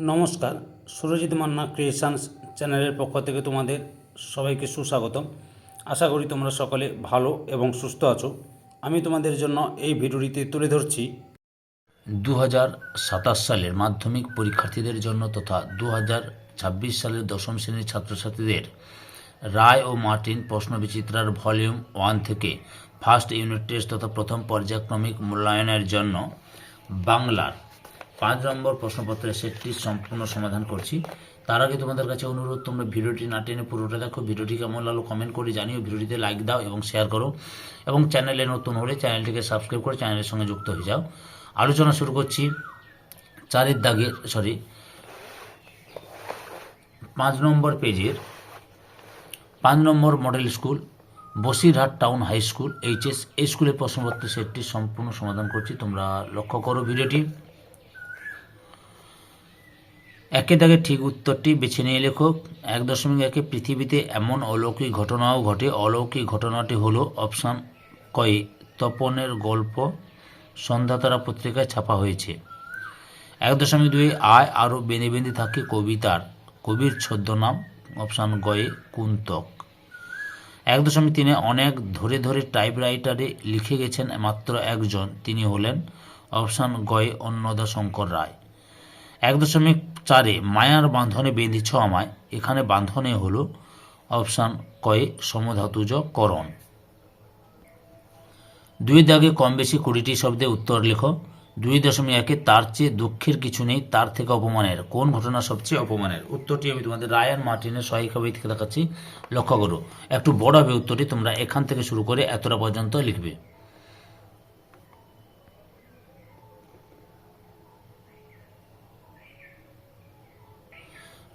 নমস্কার, সুরজিৎ মান্না ক্রিয়েশনস চ্যানেলের পক্ষ থেকে তোমাদের সবাইকে সুস্বাগতম। আশা করি তোমরা সকলে ভালো এবং সুস্থ আছো। আমি তোমাদের জন্য এই ভিডিওটিতে তুলে ধরছি 2027 সালের মাধ্যমিক পরীক্ষার্থীদের জন্য তথা 2026 সালের দশম শ্রেণীর ছাত্রছাত্রীদের রায় ও মার্টিন প্রশ্নবিচিত্রার ভলিউম 1 থেকে ফার্স্ট ইউনিট টেস্ট তথা প্রথম পর্যায়ক্রমিক মূল্যায়নের জন্য বাংলার 5 নম্বর প্রশ্নপত্রের সেটটি সম্পূর্ণ সমাধান করছি। তার আগে তোমাদের কাছে অনুরোধ, তোমরা ভিডিওটি না টেনে পুরোটা দেখো। ভিডিওটি কেমন লাগলো কমেন্ট করে জানিও, ভিডিওটিতে লাইক দাও এবং শেয়ার করো, এবং চ্যানেলে নতুন হলে চ্যানেলটিকে সাবস্ক্রাইব করে চ্যানেলের সঙ্গে যুক্ত হয়ে যাও। আলোচনা শুরু করছি 5 নম্বর পেজের 5 number model school Basirhat town high school HS, এই স্কুলের প্রশ্নপত্রের সেটটি সম্পূর্ণ সমাধান করছি। তোমরা লক্ষ্য করো ভিডিওটি। একে দাগে ঠিক উত্তরটি বেছে নিয়ে লেখো। 1.1 পৃথিবীতে এমন অলৌকিক ঘটনাও ঘটে। অলৌকিক ঘটনাটি হলো অপশান কয়ে তপনের গল্প সন্ধ্যাতারা পত্রিকায় ছাপা হয়েছে। 1.2 আয় আরও বেঁধে বেঁধে থাকে কবিতার কবির ছদ্মনাম অপশান গয়ে কুন্তক। 1.3 অনেক ধরে ধরে টাইপরাইটারে লিখে গেছেন মাত্র একজন, তিনি হলেন অপশান গয়ে অন্নদাশঙ্কর রায়। 1.4 মায়ার বাঁধনে বেঁধেছ আমায়, এখানে বাঁধনে হলো অপশান কয়ে সমধাতুজ করণ। 2 দাগে কম বেশি 20টি শব্দে উত্তর লেখো। 2.1 তার চেয়ে দুঃখের কিছু নেই, তার থেকে অপমানের কোন ঘটনা সবচেয়ে অপমানের? উত্তরটি আমি তোমাদের রায়ান মার্টিনের সহায়িকা বই থেকে দেখাচ্ছি, লক্ষ্য করো। একটু বড় হবে উত্তরটি, তোমরা এখান থেকে শুরু করে এতটা পর্যন্ত লিখবে।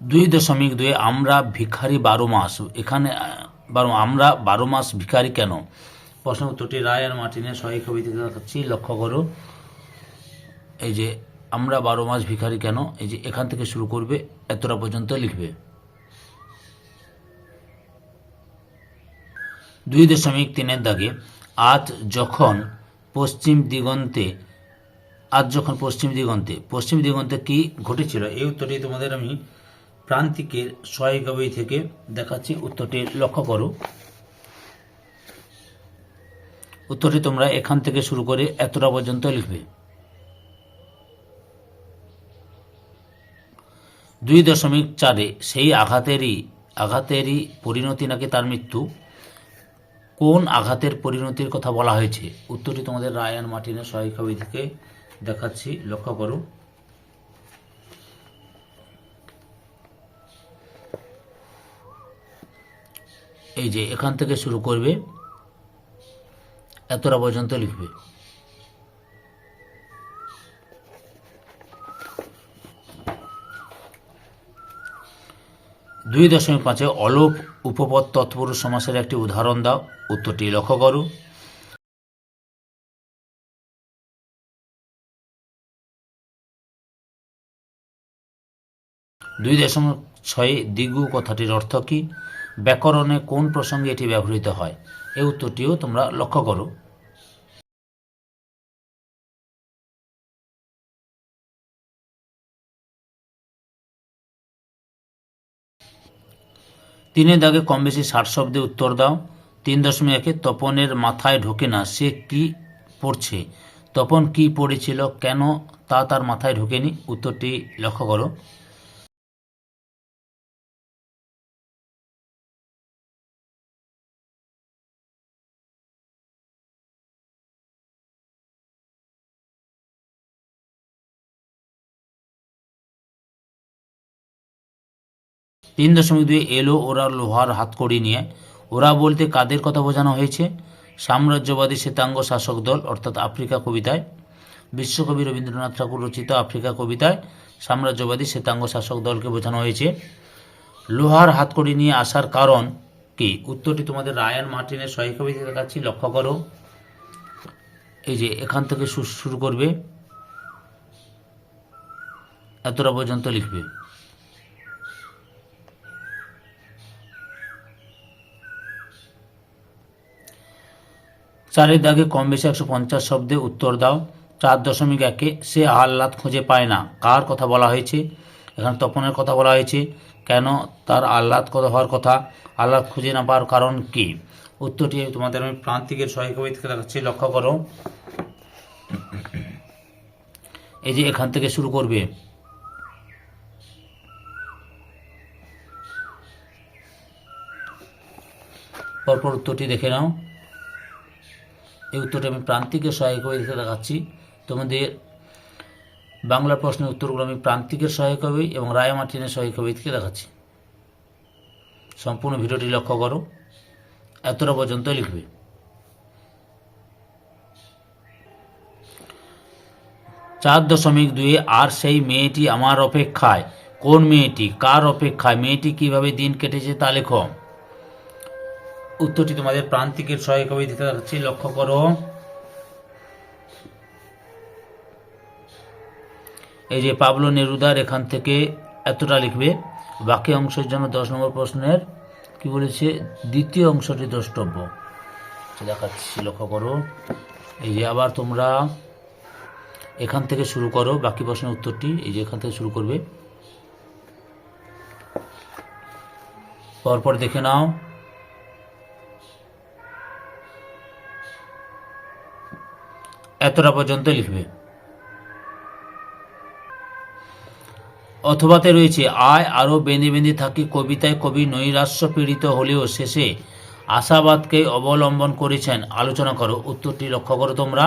2.2 আমরা ভিখারি 12 মাস, এখানে আমরা 12 মাস ভিখারি কেন? প্রশ্ন উত্তরটি রায়ান মার্টিনের সহায়িকা বই থেকে দেখাচ্ছি, লক্ষ্য করো। এই যে আমরা 12 মাস ভিখারি কেন, এই যে এখান থেকে শুরু করবে, এতটা পর্যন্ত লিখবে। 2.3 দাগে আজ যখন পশ্চিম দিগন্তে কি ঘটেছিল? এই উত্তরটি তোমাদের আমি প্রান্তিকের সহায়িকা বই থেকে দেখাচ্ছি, উত্তরটি লক্ষ্য করো। উত্তরটি তোমরা এখান থেকে শুরু করে এতটা পর্যন্ত লিখবে। 2.4 সেই আঘাতেরই পরিণতি নাকি তার মৃত্যু, কোন আঘাতের পরিণতির কথা বলা হয়েছে? উত্তরটি তোমাদের রায়ান মার্টিনের সহায়িকা বই থেকে দেখাচ্ছি, লক্ষ্য করো। এই যে এখান থেকে শুরু করবে, এতটা পর্যন্ত লিখবে। 2.5 অলোপ উপপদ তৎপুরুষ সমাসের একটি উদাহরণ দাও, উত্তরটি লক্ষ্য করো। 2.6 দিগু কথাটির অর্থ কী? ব্যাকরণে কোন প্রসঙ্গে এটি ব্যবহৃত হয়? এই উত্তরটিও তোমরা লক্ষ্য করো। 3 দাগে কম বেশি 60 শব্দে উত্তর দাও। 3.1 তপনের মাথায় ঢোকে না, সে কি পড়ছে? তপন কি পড়েছিল, কেন তা তার মাথায় ঢোকেনি? উত্তরটি লক্ষ্য করো। 3.2 এলো ওরা লোহার হাতকড়ি নিয়ে, ওরা বলতে কাদের কথা বোঝানো হয়েছে? সাম্রাজ্যবাদী শ্বেতাঙ্গ শাসক দল, অর্থাৎ আফ্রিকা কবিতায়। বিশ্বকবি রবীন্দ্রনাথ ঠাকুর রচিত আফ্রিকা কবিতায় সাম্রাজ্যবাদী শ্বেতাঙ্গ শাসক দলকে বোঝানো হয়েছে। লোহার হাতকড়ি নিয়ে আসার কারণ কি? উত্তরটি তোমাদের রায়ান মার্টিনের সহায়িকা বই থেকে দেখাচ্ছি, লক্ষ্য করো। এই যে এখান থেকে শুরু করবে, এতটা পর্যন্ত লিখবে। 4 দাগে কম বেশি 150 শব্দে উত্তর দাও। 4.1 সে আহ্লাদ খুঁজে পায় না, কার কথা বলা হয়েছে? এখানে তপনের কথা বলা হয়েছে, কেন তার আহ্লাদ কত হওয়ার কথা, আহ্লাদ খুঁজে না পাওয়ার কারণ কি? উত্তরটি তোমাদের আমি প্রান্তিকের সহায়ক থেকে দেখাচ্ছি, লক্ষ্য করো। এই যে এখান থেকে শুরু করবে, পরপর উত্তরটি দেখে নাও। এই উত্তরটি আমি প্রান্তিকের সহায়ক থেকে দেখাচ্ছি। তোমাদের বাংলা প্রশ্নের উত্তরগুলো আমি প্রান্তিকের সহায়ক এবং রায় মার্টিনের সহায়ক থেকে দেখাচ্ছি। সম্পূর্ণ ভিডিওটি লক্ষ্য করো, এতটা পর্যন্ত লিখবে। 4.2 আর সেই মেয়েটি আমার অপেক্ষায়। কোন মেয়েটি, কার অপেক্ষায়, মেয়েটি কিভাবে দিন কেটেছে তা লেখো। উত্তরটি তোমাদের প্রান্তিকের সহায়ক দিতে যাচ্ছি, লক্ষ্য করো। এই যে পাবলো নেরুদার, এখান থেকে এতটা লিখবে। বাকি অংশের জন্য 10 নম্বর প্রশ্নের কি বলেছে, দ্বিতীয় অংশটি দ্রষ্টব্য দেখাচ্ছি, লক্ষ্য করো। এই যে আবার তোমরা এখান থেকে শুরু করো, বাকি প্রশ্নের উত্তরটি এই যে এখান থেকে শুরু করবে, পরপর দেখে নাও। এতটা পর্যন্ত লিখবে। অথবাতে রয়েছে, আয় আরও বেঁধে বেঁধে থাকি কবিতায় কবি নৈরাশ্য পীড়িত হলেও শেষে আশাবাদকে অবলম্বন করেছেন, আলোচনা করো। উত্তরটি লক্ষ্য করো তোমরা।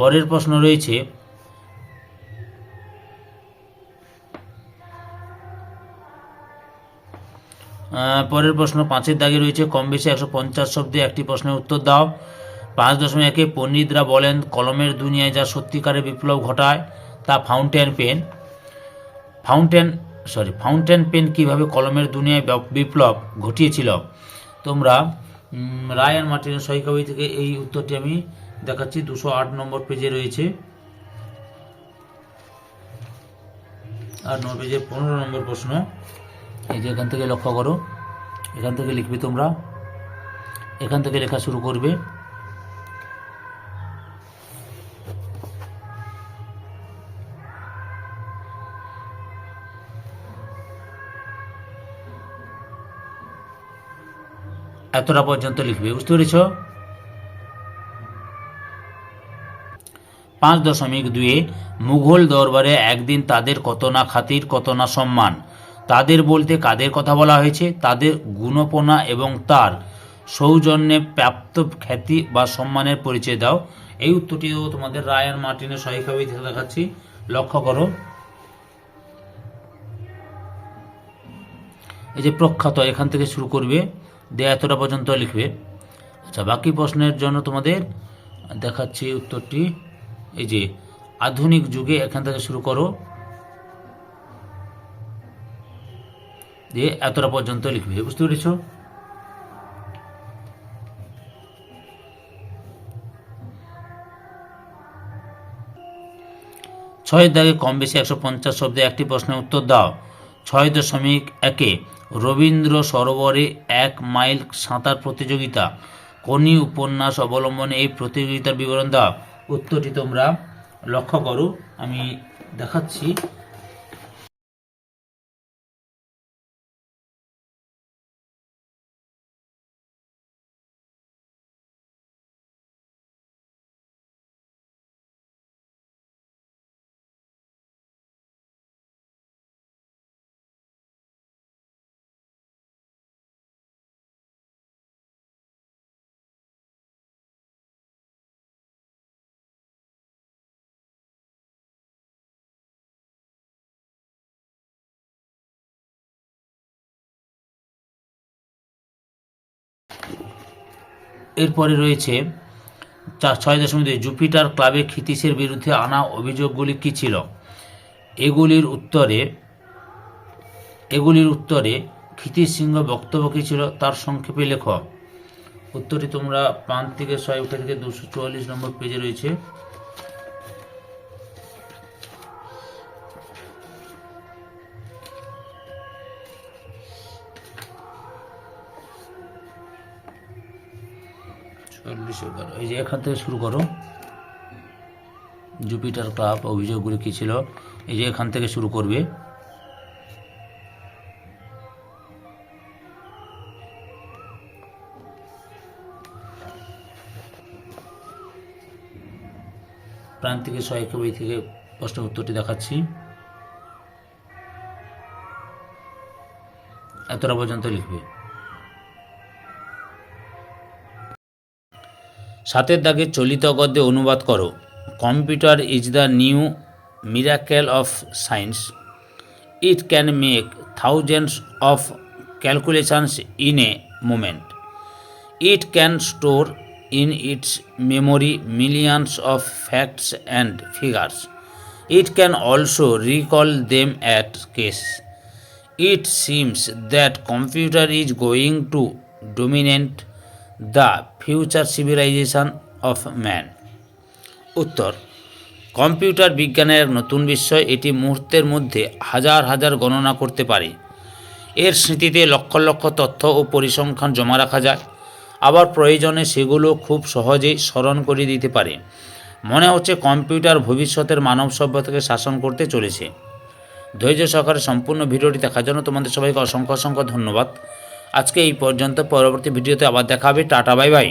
পরের প্রশ্ন রয়েছে, পরের প্রশ্ন 5-এর দাগে রয়েছে, কম বেশি 150 শব্দে একটি প্রশ্নের উত্তর দাও। 5.1 পণ্ডিতরা বলেন কলমের দুনিয়ায় যা সত্যিকারের বিপ্লব ঘটায় তা ফাউন্টেন পেন। ফাউন্টেন পেন কিভাবে কলমের দুনিয়ায় বিপ্লব ঘটিয়েছিল? তোমরা রায় আর মার্টিনের সহায়ক থেকে এই উত্তরটি আমি দেখাচ্ছি, 208 নম্বর পেজে রয়েছে। 8 নম্বর পেজে 15 নম্বর প্রশ্ন। এই যে এখান থেকে লক্ষ্য করো, এখান থেকে লিখবে তোমরা, এখান থেকে লেখা শুরু করবে। এতটা পর্যন্ত লিখবে, বুঝতে পেরেছ? 5.2 মুঘল দরবারে একদিন তাদের কত না খাতির, কত না সম্মান। তাদের বলতে কাদের কথা বলা হয়েছে? তাদের গুণপনা এবং তার সৌজন্যে প্রাপ্ত খ্যাতি বা সম্মানের পরিচয় দাও। এই উত্তরটিও তোমাদের রায় আর মার্টিনের সহায়ক দেখাচ্ছি, লক্ষ্য করো। এই যে প্রখ্যাত, এখান থেকে শুরু করবে, দিয়ে এতটা পর্যন্ত লিখবে। আচ্ছা, বাকি প্রশ্নের জন্য তোমাদের দেখাচ্ছি উত্তরটি। এই যে আধুনিক যুগে, এখান থেকে শুরু করো, দিয়ে এতটা পর্যন্ত লিখবে, বুঝতে পেরেছ? ছয়ের দাগে কম বেশি 150 শব্দে একটি প্রশ্নের উত্তর দাও। 6.1 রবীন্দ্র সরোবরে 1 মাইল সাঁতার প্রতিযোগিতা কোনি উপন্যাস অবলম্বনে এই প্রতিযোগিতার বিবরণ দাও। উত্তরটি তোমরা লক্ষ্য করো, আমি দেখাচ্ছি। এরপরে রয়েছে 6.2 জুপিটার ক্লাবে ক্ষিতীশের বিরুদ্ধে আনা অভিযোগগুলি কী ছিল? এগুলির উত্তরে ক্ষিতিশ সিংহ বক্তব্য কী ছিল তার সংক্ষেপে লেখ। উত্তরটি তোমরা প্রান্তিকের 100 থেকে 244 নম্বর পেজে রয়েছে। এই যে এখান থেকে শুরু করো। জুপিটার ক্লাব অভিযোগগুলি কী ছিল, এই যে এখান থেকে শুরু করবে। প্রান্তিকের 100 বই থেকে প্রশ্ন উত্তরটি দেখাচ্ছি, এতটা পর্যন্ত লিখবে। 7 দাগে চলিত গদ্যে অনুবাদ করো। Computer is the new miracle of science. It can make thousands of calculations in a moment. It can store in its memory millions of facts and figures. It can also recall them at case. It seems that computer is going to dominate the future civilization of man. উত্তর, computer বিজ্ঞানের এক নতুন বিষয়। এটি মুহূর্তের মধ্যে হাজার হাজার গণনা করতে পারে। এর স্মৃতিতে লক্ষ লক্ষ তথ্য ও পরিসংখ্যান জমা রাখা যায়, আবার প্রয়োজনে সেগুলো খুব সহজেই স্মরণ করে দিতে পারে। মনে হচ্ছে কম্পিউটার ভবিষ্যতের মানব সভ্যতাকে শাসন করতে চলেছে। ধৈর্য সহকারে সম্পূর্ণ ভিডিওটি দেখার জন্য তোমাদের সবাইকে অসংখ্য অসংখ্য ধন্যবাদ। আজকে এই পর্যন্ত, পরবর্তী ভিডিওতে আবার দেখা হবে। Tata, bye bye.